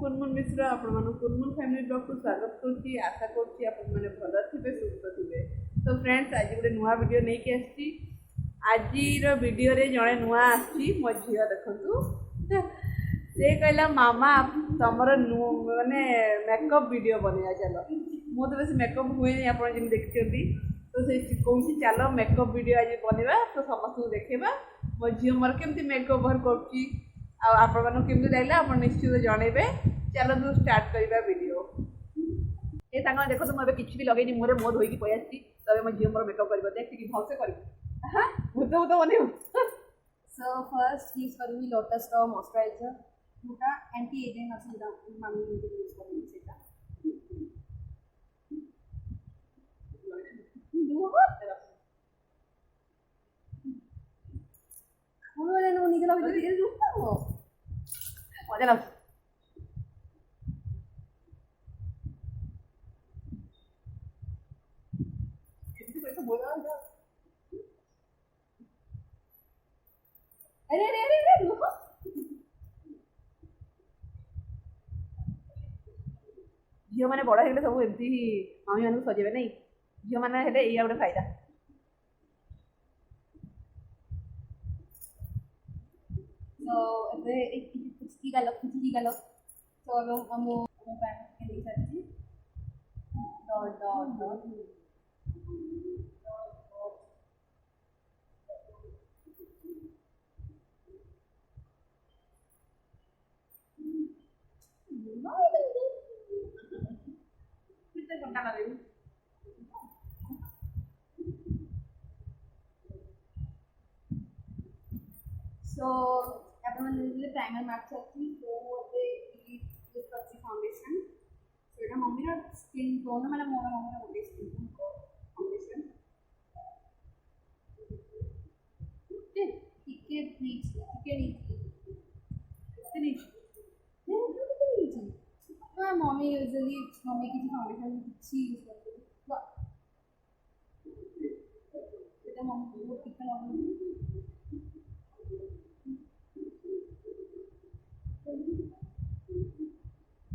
कुनमुन मिश्र आपण कुनमुन family blog को स्वागत करुँची। आशा करुँची आपण मैंने भल थे सुस्थ थे। तो फ्रेंड्स आज गोटे नुआ वीडियो नहीं कि आसी। आज वीडियो रे जड़े नुआ आसी मो झी देखु से कहला मामा तुम माने मेकअप वीडियो बनवा चलो। मु तो बेस मेकअप हुए नहीं आप देखते तो से कौन चलो मेकअप वीडियो आज बनवा तो समस्त देखा मो झी मोर केमती मेकअप कर आपमि लगे आप निश्चित जनइबे। चलो स्टार्ट करवा वीडियो। ये देखो तो मुझे किसी भी लगे मुझे मुँह धोईकी पै आसी तब मो झी मोर मेकअप कर देखिए भलसे कर भूत भूत बन। सो फर्स्ट यूज करी लोटस रो मॉइस्चराइजर मोटा एंटी एजिंग अच्छे मामी यूज करी सेटा निकला मजा लगे। अरे अरे अरे अरे झील मैंने बड़ हो सब एमती मामी मान सजेबे नहीं झील मैंने गोटे फायदा। तो कुछ गाल तो हम पैंट के सारी dot dot dot so primer match अच्छी तो यूज कर फाउंडेशन तो मम्मी स्किन टोन मैंने मोर मम्मी गोटे skin tone foundation mummy usually mummy किसी फाउंडेशन अच्छी यूज करती है मम्मी बहुत टिका लगा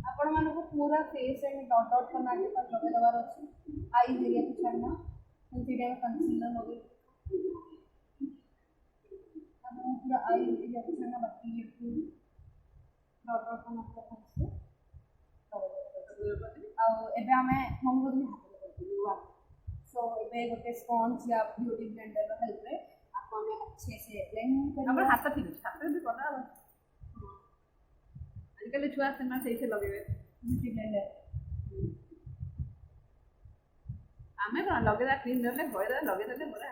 आपण मान को पूरा फेस एंड डॉट डॉट करना के पास लगे दबार अच्छी आईज एरिया को छाड़ना कंसीडर में कंसीलर लगे अब पूरा आई एरिया को छाड़ना बाकी ये डॉट डॉट करना को फंसे आ एबे हमें हम को हाथ लगा सो एबे गोटे स्पंज या ब्यूटी ब्लेंडर रो हेल्प रे आपको हमें अच्छे से ब्लेंड करना अपन हाथ ठीक हाथ भी करना आजकल छुआ से से लगे ब्यूटी ब्लेंडर आमे कौन लगे क्रीम देले भय लगे देले बड़ा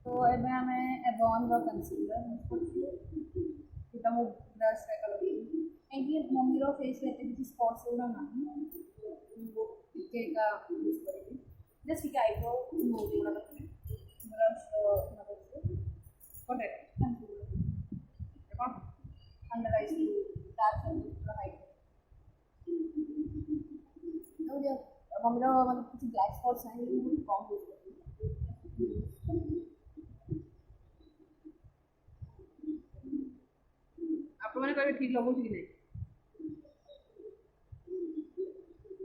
तो एबे हमें एवॉन रो कंसीलर सेटा मो ब्रश रे कलर एंटी मम्मी रो फेस रे किसी स्पॉट्स उड़ा ना वो के का यूज करेगी जस्ट कि आईब्रो मूव उड़ा ब्रश मदद से कोटे कौन under eyes dark circle hide तो ये मम्मी रो मतलब कुछ ब्लैक स्पॉट्स हैं ये बहुत कम यूज करती है मैंने कभी ठीक लगुच कि नहीं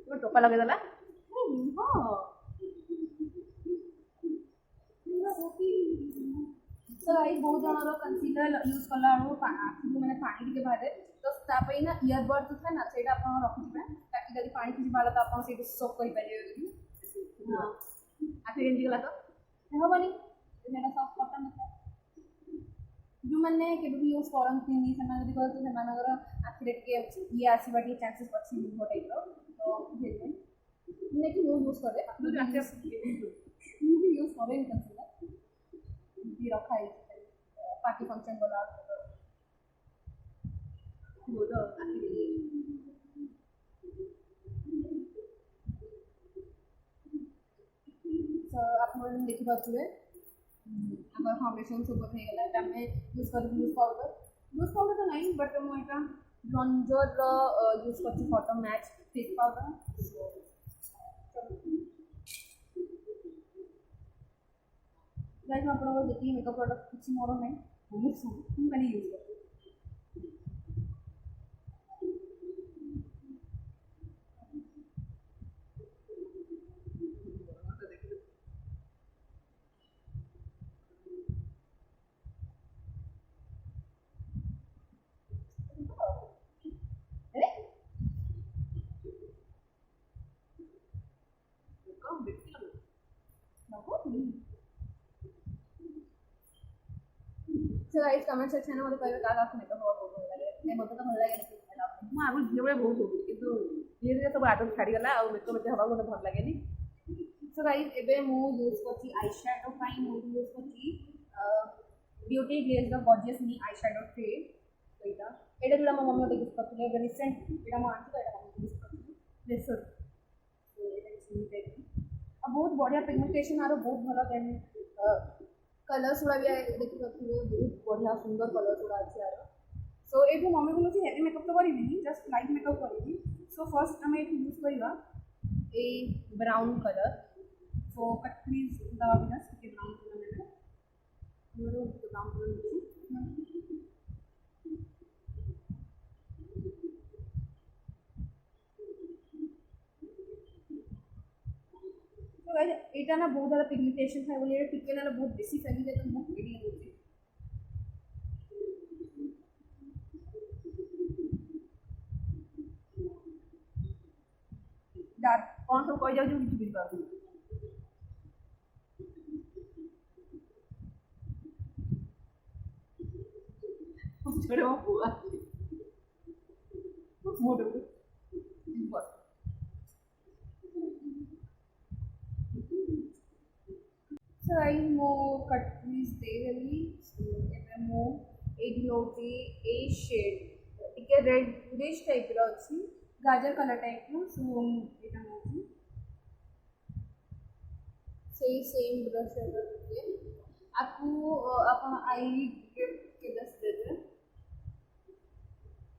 तो टोपा लगे दला तो आई बहुत जन कंसीलर यूज कला आखिर मैंने पानी टिके बाहर तो तापई ना ईयरबड था ना सेटा आपन रखिबे ताकि जदी पानी किसी बाला तो आपन सेटा सोक करि पारे हां आखिर एंजी गला तो हबनी सेटा सब कटन जो मैंने के भी यूज करती नहीं से माने बिकॉज़ से मानगर आखिर के ये आसीबा टी चांसेस पछी हो टाइप रो तो भेजबे ने कि यूज करे दू चांसेस भी यूज करे कंसीलर भी रखा है पार्टी फंक्शन वाला बोलो तो आप मन देखि पाछुए আমার ফাউন্ডেশন সুপার হয়ে গেল এটা আমি ইউজ করি ব্লু পাউডার তো নাই বাট আমি এটা ব্রঞ্জর ইউজ করছি photo match face powder guys मैं आपको देखिए मेकअप प्रोडक्ट किसी मोर नहीं मम्मी सब मैंने यूज करती अरे नको सो गाइस कमेंट सेक्शन में बताइए क्या आपको मेकअप और फोटो लगे मैं बोलता तो ଭଲ ଲାଗେ ମୁଁ ଆଗରୁ ଝିଅ ବେଳେ ବହୁତ ହଉଥିଲି କିନ୍ତୁ ଧୀରେ ଧୀରେ ସବୁ ଆଦତ ଛାଡ଼ିଗଲା ଆଉ ମେକଅପ୍ ଏତେ ହେବାକୁ ମୋତେ ଭଲ ଲାଗେନି। सो गाइस एबे मु यूज करची आई शैडो पाई मु यूज करची beauty glaze the gorgeous me eye shadow shade तो एटा जोड़ा मो मम्मी गिफ्ट करथले एबे रिसेंट एटा मो आंटी तो एटा मम्मी गिफ्ट करथले प्रेशर तो एटा किसी देखी अब बहुत बढ़िया पिगमेंटेशन आरो बहुत भलो देन कलर्स गुड़ा भी देखि करथले बहुत बढ़िया सुंदर कलर्स गुड़ा अछि आरो सो एबे मम्मी को मुझे हेवी मेकअप तो करिनी जस्ट लाइट मेकअप करिनी सो फर्स्ट हमें एट यूज करबा a brown colour so cut please दवा बिना के ब्राउन कलर में हमरो ब्राउन कलर तो गाइस एटा ना बहुत ज्यादा पिगमेंटेशन है बोले टिके ना बहुत बेसी फैली जाए तो बहुत वीडियो होती डार्क କ'ଣ ସବୁ କହିଯାଉଛି ମୁଁ କିଛି ବୁଝିପାରୁନି। ଛୋଟ ମୋ ପୁଅ ଆସିଛି ମୋ ଡୋକୁ सो आई मो कट प्लीज दे देली सो एबे मो एडी होती ए शेड टिके रेडिश टाइप रो अछि गाजर कलर टाइप नो सो एटा होती सेम ब्रश करके आपको अपन आई के दस दे दे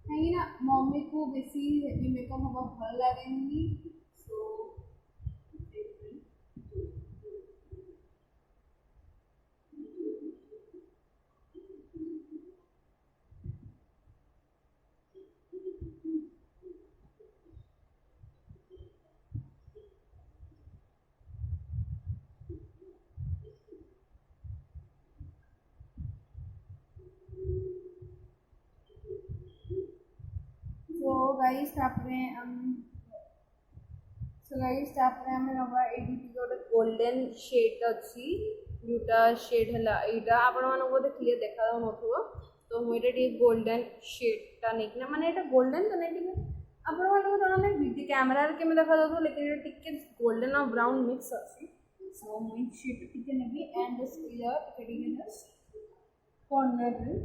कहीं ना मम्मी को बेसी हेवी मेकअप हवा भल लागेनी सो सो गाइस तापरे सो गाइस तापरे हमें नबा एडी गोटे गोल्डन शेड अछि जोटा शेड हला एटा आपण मानको बोधे क्लियर देखा जाउ नथुव तो मु एटा टी गोल्डन शेड ता नेकिना माने एटा गोल्डन तो नै टी आपण मानको जणा नै वीडियो कैमरा रे केमे देखा जाउ लेकिन एटा टिके गोल्डन और ब्राउन मिक्स अछि सो मु शेड टिके नेबी एंड दिस क्लियर टिके जस्ट कॉर्नर रे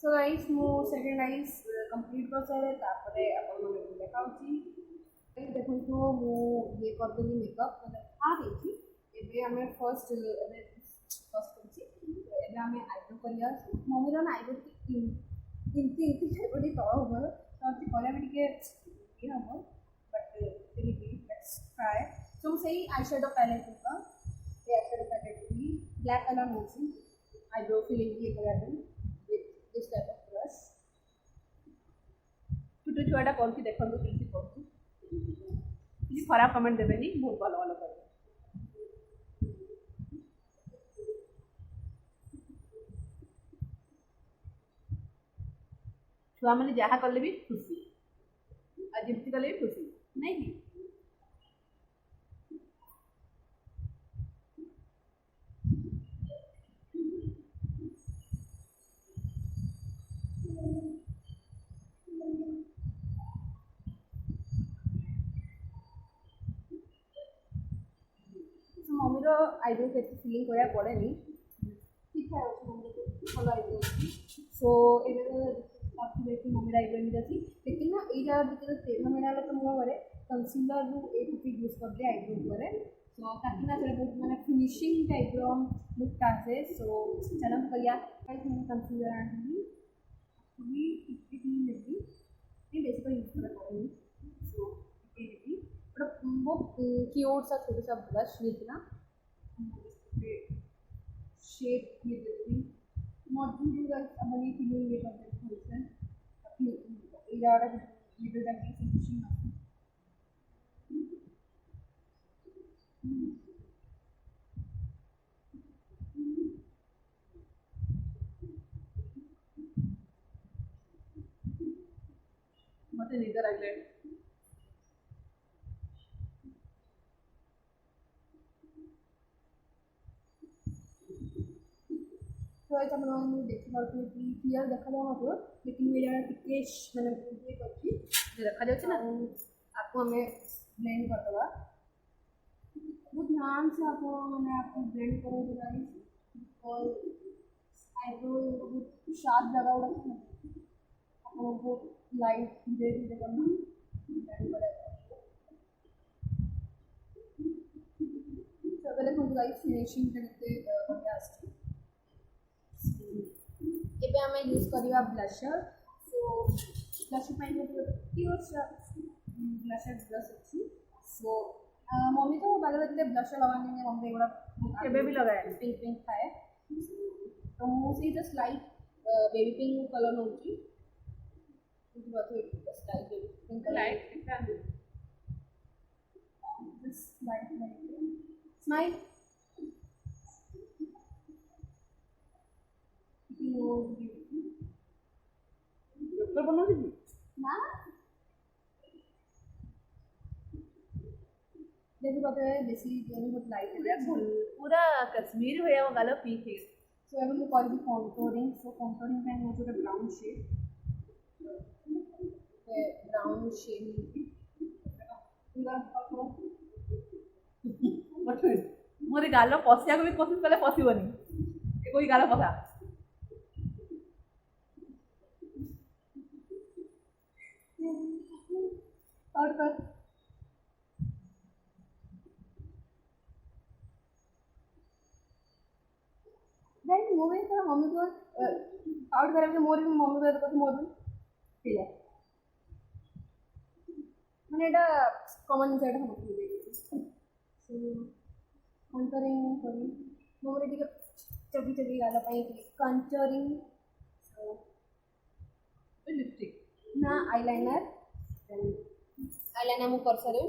सो गाइस मो सेकंड आइज कंप्लीट कर सारे तापरे अपन मन देखाउची देखो मो ये कर देली मेकअप मतलब आ गई थी एबे हमें फर्स्ट करची एबे हमें आईब्रो करिया मम्मी रो आईब्रो की इनती बड़ी तळ हो तो ती करे भी के ये हम बट तेरी लेट्स ट्राई सो सही आई शैडो पैलेट का ये आई शैडो पैलेट की ब्लैक कलर होची आईब्रो फिलिंग की करा this type of brush ଛୋଟ ଛୁଆଟା କରୁଛି ଦେଖନ୍ତୁ କେମିତି କରୁଛି କିଛି ଖରାପ କମେଣ୍ଟ ଦେବେନି ବହୁତ ଭଲ ଭଲ କରିବେ। ଛୁଆମାନେ ଯାହା କଲେ ବି ଖୁସି ଆଉ ଯେମିତି କଲେ ବି ଖୁସି ନାଇଁ କି मम्मी रो आईब्रो के फिलिंग करा पड़ेनी ठीक है मम्मी को भलो आईब्रो सो एबे आपको देखिए मम्मी आईब्रो एमती अच्छी लेकिन ना यहाँ जो तेल मिला तो मुझे कंसीलर एक यूज कर दिए आईब्रो पर सो ताकि ना चलो बहुत मैंने फिनिशिंग टाइप्र लुकटा आसे सो चलो करिया कंसीलर आनी भी लेगी नहीं बेसिकली यूज कर सो बहुत क्यूट सा छोटा सा ब्लश लेकिन शेप ये देती मॉडर्न जो अपनी फीलिंग ये करते हैं अपनी इरादा वीडियो तक फिनिशिंग मत निदर आगले तो ऐसा मैं देखी पार्टी कि क्लियर देखा जाऊँ लेकिन ये जरा टिके मैंने ये करती देखा जाए ना आपको हमें ब्लेंड कर देगा बहुत ध्यान से आपको मैंने आपको ब्लेंड करो गाइस और आईब्रो बहुत शार्प जगह रखना आपको बहुत लाइट धीरे धीरे करना ब्लेंड करेगा तो पहले कुछ गाइस फिनिशिंग करते बढ़िया आसती ଏବେ ଆମେ यूज करिया ब्लशर सो ब्लशर ପାଇଁ ଗୋଟେ ପିଓର ब्लशर ब्रश ଅଛି सो मम्मी तो बाजार में ब्लशर लगाने में मम्मी एगुड़ा केबे भी लगाए पिंक पिंक थाए तो मुझे just light baby pink colour नौची मुझे बात just light baby pink colour light just light smile doctor बनो जी ना देखो पता है बेसी दोनों बहुत लाइट है पूरा कश्मीर होया वो गालो पीक है सो एबल को भी कंटूरिंग सो कंटूरिंग पे मुझे एक ब्राउन शेड मोरे गालो पसिया को भी कोशिश कले पसिबनी ए कोई गालो पसा और कर नहीं मूवी तो मम्मी को आउट करके मोर मम्मी को तो मोर ठीक है मैंने এটা कॉमन सेट हम को दे सो कंटूरिंग करी मोर टिके चबी चबी गाला पाई कंटूरिंग सो लिपस्टिक ना आईलाइनर मु कर सरे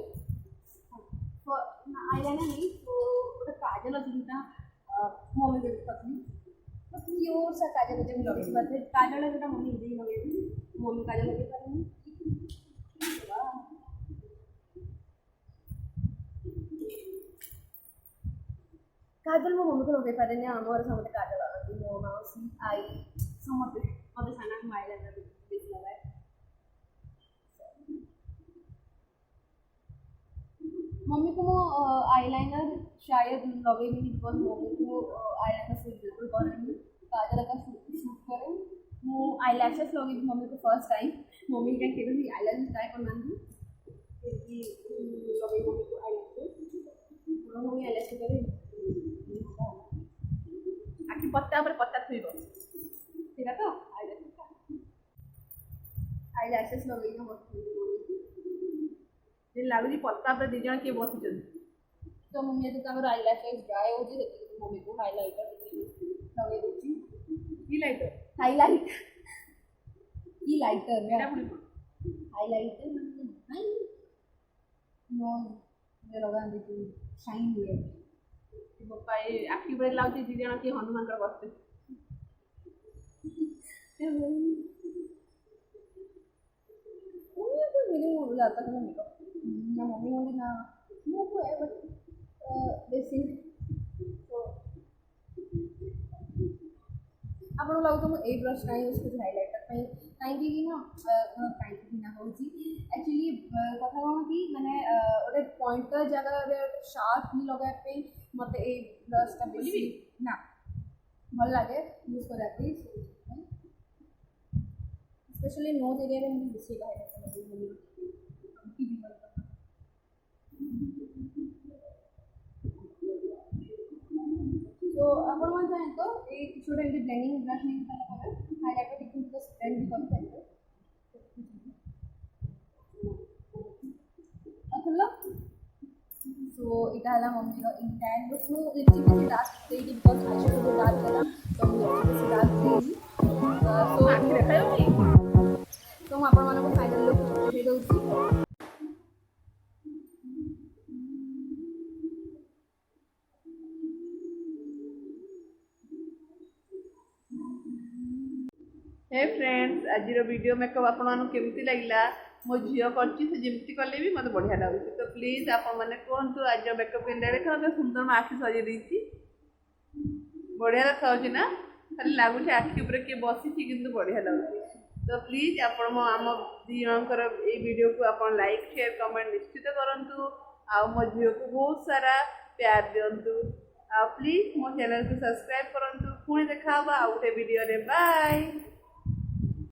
ना आईलाइनर नहीं तो ଗୋଟେ काजल ଅଛି जोटा मम्मी के पतली तो प्योर सा काजल जब लगे बात काजल जोटा मम्मी दे लगे मम्मी काजल लगे पारेनी काजल मो मम्मी को लगे पारेनी हमर समते काजल आती मो माउसी आई समते मते साना को आईलाइनर बेस लगाए मम्मी को आईलाइनर शायद लगेगी बिकॉज मम्मी को आईलाइनर सूट बिल्कुल करेंगी काजल का शूट करें मु आईलैशेस लगेगी मम्मी को फर्स्ट टाइम मम्मी क्या कहते हैं आईलाइनर ट्राई करना थी कि लगेगी मम्मी को आईलैशेस तो मम्मी आईलैशेस करें आखि पत्ता पर पत्ता थुइबो ठीक है तो आईलैशेस लगेगी ना बहुत जे लागुची पत्ता पर दी जण के बसिचन तो मम्मी तो तमर आईलैशेस ड्राई हो जे तो मम्मी को हाइलाइटर लगे दोची की लाइटर हाइलाइट ई लाइटर एटा पुणी हाइलाइटर नहीं नो ये लगा दे शाइन हुए बापाई आखि पर लाउची दी जण के हनुमान कर बसते मेरे मुंह जाता है मेकअप ना मम्मी बोली ना मुंह को है बट बेसिक तो ଆପଣ ଲାଗୁଛି ମୁଁ ଏଇ ବ୍ରଶ୍ କାହିଁ ୟୁଜ୍ କରୁଛି ହାଇଲାଇଟର୍ ପାଇଁ କାହିଁକି ନା କାହିଁକି ନା ହେଉଛି ଆକ୍ଚୁଆଲି କଥା କ'ଣ କି ମାନେ ଗୋଟେ ପଏଣ୍ଟର ଜାଗାରେ ଗୋଟେ ସାର୍ପ ଲଗାଇବା ପାଇଁ ମୋତେ ଏଇ ବ୍ରଶ୍ଟା ବେଶୀ ନା ଭଲ ଲାଗେ ୟୁଜ୍ କରିବା ପାଇଁ स्पेशली नोज एरिया में मुझे बेसी हाईलाइट करना चाहिए तो अपन मन चाहे तो एक छोटा एमती ब्लेंडिंग ब्रश यूज करना पड़े हाईलाइटर टिक जस्ट ब्लेंड भी कर पाएंगे खुल्ला सो इटा हला मम्मी रो इंटेंट बस नो लिपस्टिक की dark shade because eye shadow dark colour तो लिपस्टिक की डार्क शेड सो आखि देखा जाउची तो आपण मानको फाइनल लुक देखै दउची हे फ्रेंड्स आज वीडियो मेकअप आपन केमती लगला मो झील करची से जमती कले भी मत बढ़िया लगुच तो प्लीज आपण मैंने कहतु आज मेकअप केनता देखा सुंदर मैं आखि सजे देती बढ़िया देखा ना खाली लगुच आखि ऊपर किए बसी किंतु बढ़िया लगुच तो प्लीज आपण आम दी जनकर ये वीडियो को आप लाइक शेयर कमेंट निश्चित करूँ आ मो झील को बहुत सारा प्यार दिंतु आ प्लीज मो चैनल को सब्सक्राइब करूँ पुणी देखा आउ गोटे वीडियो बाय।